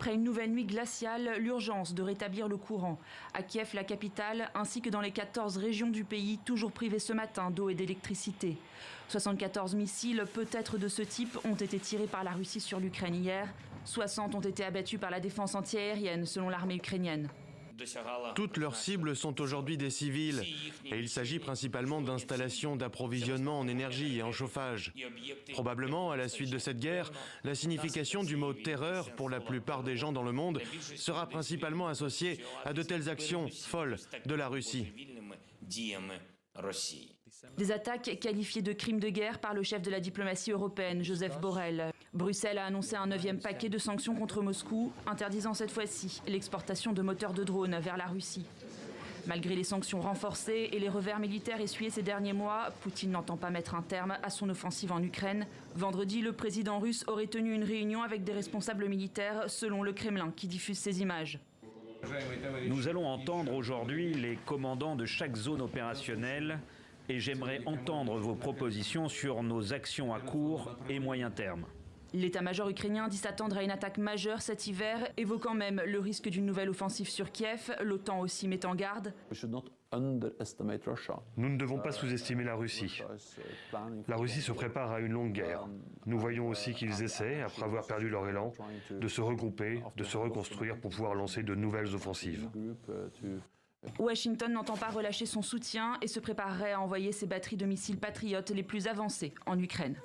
Après une nouvelle nuit glaciale, l'urgence de rétablir le courant. À Kiev, la capitale, ainsi que dans les 14 régions du pays, toujours privées ce matin d'eau et d'électricité. 74 missiles, peut-être de ce type, ont été tirés par la Russie sur l'Ukraine hier. 60 ont été abattus par la défense antiaérienne, selon l'armée ukrainienne. Toutes leurs cibles sont aujourd'hui des civils et il s'agit principalement d'installations d'approvisionnement en énergie et en chauffage. Probablement, à la suite de cette guerre, la signification du mot « terreur » pour la plupart des gens dans le monde sera principalement associée à de telles actions folles de la Russie. Des attaques qualifiées de crimes de guerre par le chef de la diplomatie européenne, Joseph Borrell. Bruxelles a annoncé un 9e paquet de sanctions contre Moscou, interdisant cette fois-ci l'exportation de moteurs de drones vers la Russie. Malgré les sanctions renforcées et les revers militaires essuyés ces derniers mois, Poutine n'entend pas mettre un terme à son offensive en Ukraine. Vendredi, le président russe aurait tenu une réunion avec des responsables militaires, selon le Kremlin, qui diffuse ces images. Nous allons entendre aujourd'hui les commandants de chaque zone opérationnelle et j'aimerais entendre vos propositions sur nos actions à court et moyen terme. L'état-major ukrainien dit s'attendre à une attaque majeure cet hiver, évoquant même le risque d'une nouvelle offensive sur Kiev. L'OTAN aussi met en garde. Nous ne devons pas sous-estimer la Russie. La Russie se prépare à une longue guerre. Nous voyons aussi qu'ils essaient, après avoir perdu leur élan, de se regrouper, de se reconstruire pour pouvoir lancer de nouvelles offensives. Washington n'entend pas relâcher son soutien et se préparerait à envoyer ses batteries de missiles patriotes les plus avancées en Ukraine.